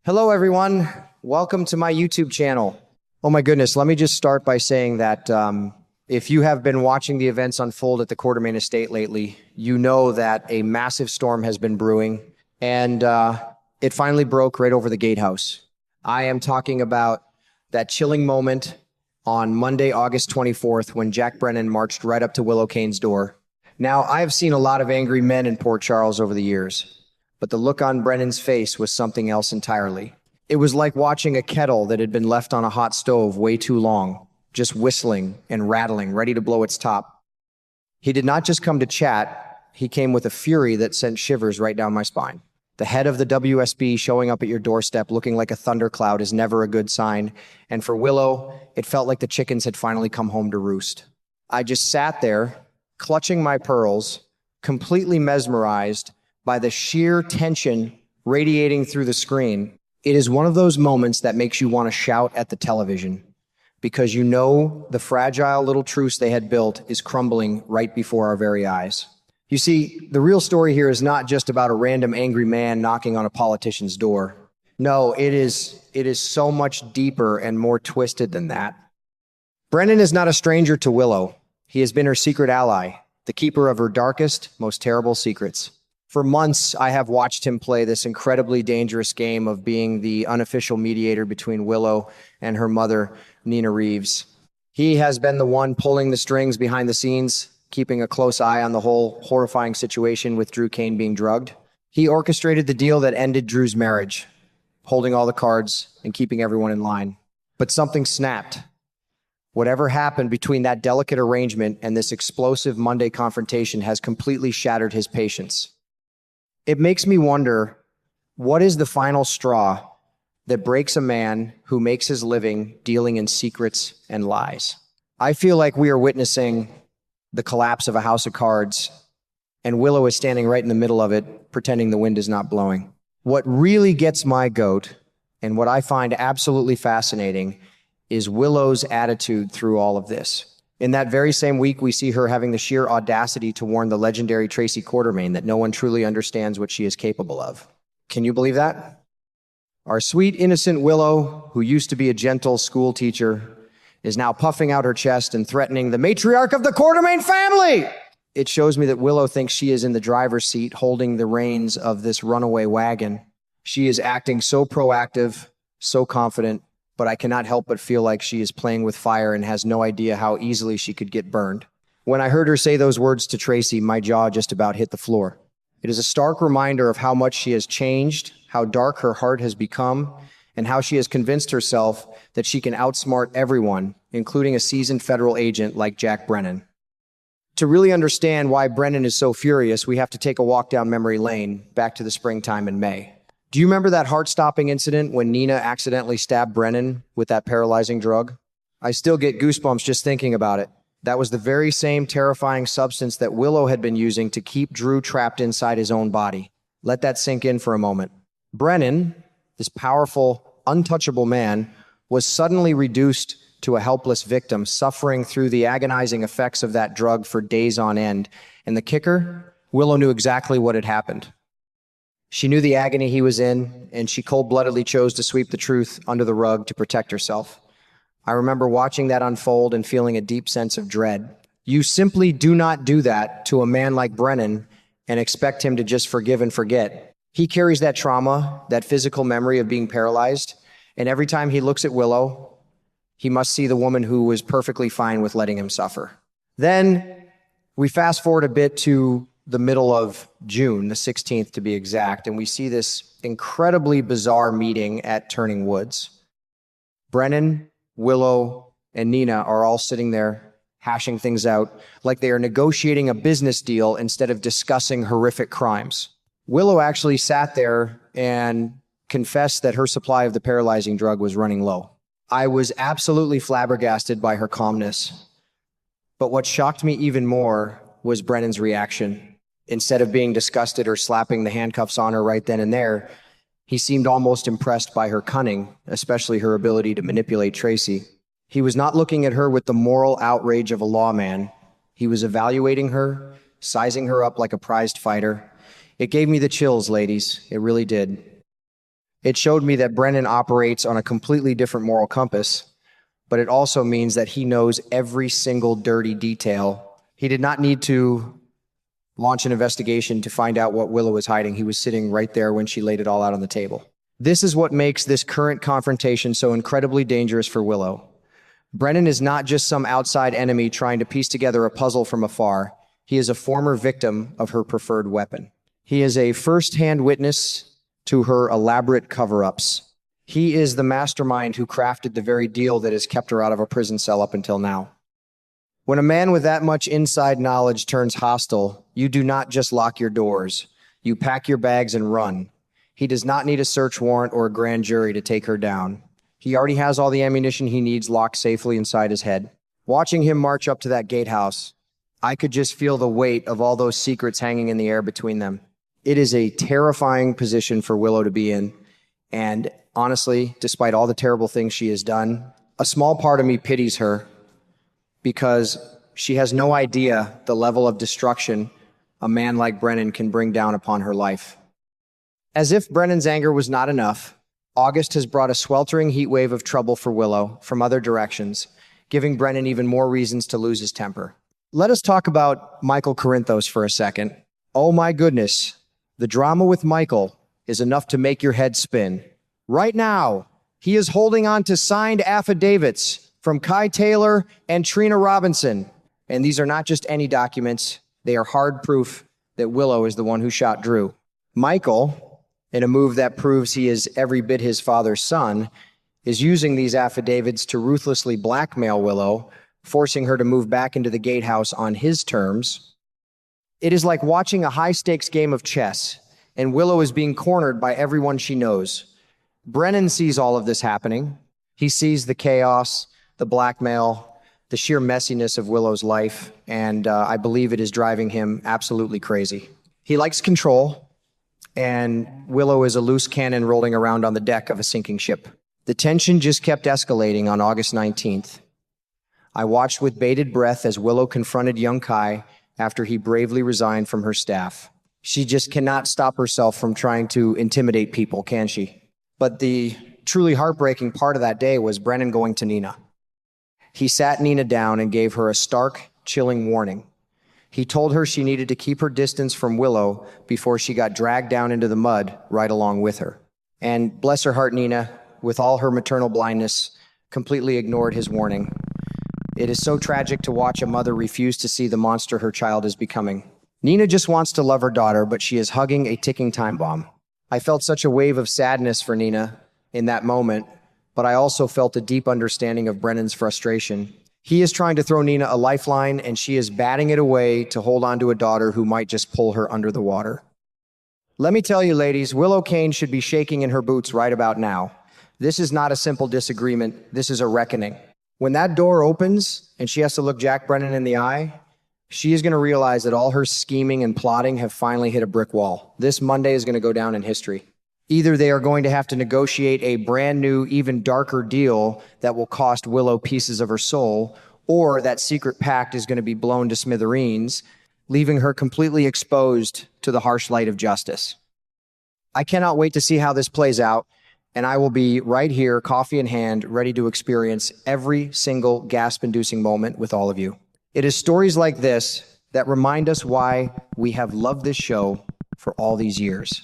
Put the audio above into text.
Hello, everyone. Welcome to my YouTube channel. Oh my goodness, let me just start by saying that if you have been watching the events unfold at the Quartermain estate lately, you know that a massive storm has been brewing, and it finally broke right over the gatehouse. I am talking about that chilling moment on Monday, August 24th, when Jack Brennan marched right up to Willow Kane's door. Now, I have seen a lot of angry men in Port Charles over the years, but the look on Brennan's face was something else entirely. It was like watching a kettle that had been left on a hot stove way too long, just whistling and rattling, ready to blow its top. He did not just come to chat, he came with a fury that sent shivers right down my spine. The head of the WSB showing up at your doorstep looking like a thundercloud is never a good sign, and for Willow, it felt like the chickens had finally come home to roost. I just sat there, clutching my pearls, completely mesmerized by the sheer tension radiating through the screen. It is one of those moments that makes you want to shout at the television because you know the fragile little truce they had built is crumbling right before our very eyes. You see, the real story here is not just about a random angry man knocking on a politician's door. No, it is so much deeper and more twisted than that. Brennan is not a stranger to Willow. He has been her secret ally, the keeper of her darkest, most terrible secrets. For months, I have watched him play this incredibly dangerous game of being the unofficial mediator between Willow and her mother, Nina Reeves. He has been the one pulling the strings behind the scenes, keeping a close eye on the whole horrifying situation with Drew Kane being drugged. He orchestrated the deal that ended Drew's marriage, holding all the cards and keeping everyone in line. But something snapped. Whatever happened between that delicate arrangement and this explosive Monday confrontation has completely shattered his patience. It makes me wonder, what is the final straw that breaks a man who makes his living dealing in secrets and lies? I feel like we are witnessing the collapse of a house of cards, and Willow is standing right in the middle of it, pretending the wind is not blowing. What really gets my goat, and what I find absolutely fascinating, is Willow's attitude through all of this. In that very same week, we see her having the sheer audacity to warn the legendary Tracy Quartermain that no one truly understands what she is capable of. Can you believe that? Our sweet, innocent Willow, who used to be a gentle school teacher, is now puffing out her chest and threatening the matriarch of the Quartermain family. It shows me that Willow thinks she is in the driver's seat holding the reins of this runaway wagon. She is acting so proactive, so confident, but I cannot help but feel like she is playing with fire and has no idea how easily she could get burned. When I heard her say those words to Tracy, my jaw just about hit the floor. It is a stark reminder of how much she has changed, how dark her heart has become, and how she has convinced herself that she can outsmart everyone, including a seasoned federal agent like Jack Brennan. To really understand why Brennan is so furious, we have to take a walk down memory lane back to the springtime in May. Do you remember that heart-stopping incident when Nina accidentally stabbed Brennan with that paralyzing drug? I still get goosebumps just thinking about it. That was the very same terrifying substance that Willow had been using to keep Drew trapped inside his own body. Let that sink in for a moment. Brennan, this powerful, untouchable man, was suddenly reduced to a helpless victim, suffering through the agonizing effects of that drug for days on end. And the kicker? Willow knew exactly what had happened. She knew the agony he was in, and she cold-bloodedly chose to sweep the truth under the rug to protect herself. I remember watching that unfold and feeling a deep sense of dread. You simply do not do that to a man like Brennan and expect him to just forgive and forget. He carries that trauma, that physical memory of being paralyzed, and every time he looks at Willow, he must see the woman who was perfectly fine with letting him suffer. Then we fast forward a bit to the middle of June, the 16th to be exact, and we see this incredibly bizarre meeting at Turning Woods. Brennan, Willow, and Nina are all sitting there hashing things out like they are negotiating a business deal instead of discussing horrific crimes. Willow actually sat there and confessed that her supply of the paralyzing drug was running low. I was absolutely flabbergasted by her calmness. But what shocked me even more was Brennan's reaction. Instead of being disgusted or slapping the handcuffs on her right then and there, he seemed almost impressed by her cunning, especially her ability to manipulate Tracy. He was not looking at her with the moral outrage of a lawman. He was evaluating her, sizing her up like a prized fighter. It gave me the chills, ladies. It really did. It showed me that Brennan operates on a completely different moral compass, but it also means that he knows every single dirty detail. He did not need to launch an investigation to find out what Willow was hiding. He was sitting right there when she laid it all out on the table. This is what makes this current confrontation so incredibly dangerous for Willow. Brennan is not just some outside enemy trying to piece together a puzzle from afar. He is a former victim of her preferred weapon. He is a first-hand witness to her elaborate cover-ups. He is the mastermind who crafted the very deal that has kept her out of a prison cell up until now. When a man with that much inside knowledge turns hostile, you do not just lock your doors. You pack your bags and run. He does not need a search warrant or a grand jury to take her down. He already has all the ammunition he needs locked safely inside his head. Watching him march up to that gatehouse, I could just feel the weight of all those secrets hanging in the air between them. It is a terrifying position for Willow to be in. And honestly, despite all the terrible things she has done, a small part of me pities her because she has no idea the level of destruction a man like Brennan can bring down upon her life. As if Brennan's anger was not enough, August has brought a sweltering heat wave of trouble for Willow from other directions, giving Brennan even more reasons to lose his temper. Let us talk about Michael Corinthos for a second. Oh my goodness, the drama with Michael is enough to make your head spin. Right now, he is holding on to signed affidavits from Kai Taylor and Trina Robinson. And these are not just any documents, they are hard proof that Willow is the one who shot Drew. Michael, in a move that proves he is every bit his father's son, is using these affidavits to ruthlessly blackmail Willow, forcing her to move back into the gatehouse on his terms. It is like watching a high-stakes game of chess, and Willow is being cornered by everyone she knows. Brennan sees all of this happening. He sees the chaos, the blackmail, the sheer messiness of Willow's life, and I believe it is driving him absolutely crazy. He likes control, and Willow is a loose cannon rolling around on the deck of a sinking ship. The tension just kept escalating on August 19th. I watched with bated breath as Willow confronted young Kai after he bravely resigned from her staff. She just cannot stop herself from trying to intimidate people, can she? But the truly heartbreaking part of that day was Brennan going to Nina. He sat Nina down and gave her a stark, chilling warning. He told her she needed to keep her distance from Willow before she got dragged down into the mud right along with her. And bless her heart, Nina, with all her maternal blindness, completely ignored his warning. It is so tragic to watch a mother refuse to see the monster her child is becoming. Nina just wants to love her daughter, but she is hugging a ticking time bomb. I felt such a wave of sadness for Nina in that moment, but I also felt a deep understanding of Brennan's frustration. He is trying to throw Nina a lifeline, and she is batting it away to hold on to a daughter who might just pull her under the water. Let me tell you, ladies, Willow Kane should be shaking in her boots right about now. This is not a simple disagreement. This is a reckoning. When that door opens and she has to look Jack Brennan in the eye, she is going to realize that all her scheming and plotting have finally hit a brick wall. This Monday is going to go down in history. Either they are going to have to negotiate a brand new, even darker deal that will cost Willow pieces of her soul, or that secret pact is going to be blown to smithereens, leaving her completely exposed to the harsh light of justice. I cannot wait to see how this plays out, and I will be right here, coffee in hand, ready to experience every single gasp-inducing moment with all of you. It is stories like this that remind us why we have loved this show for all these years.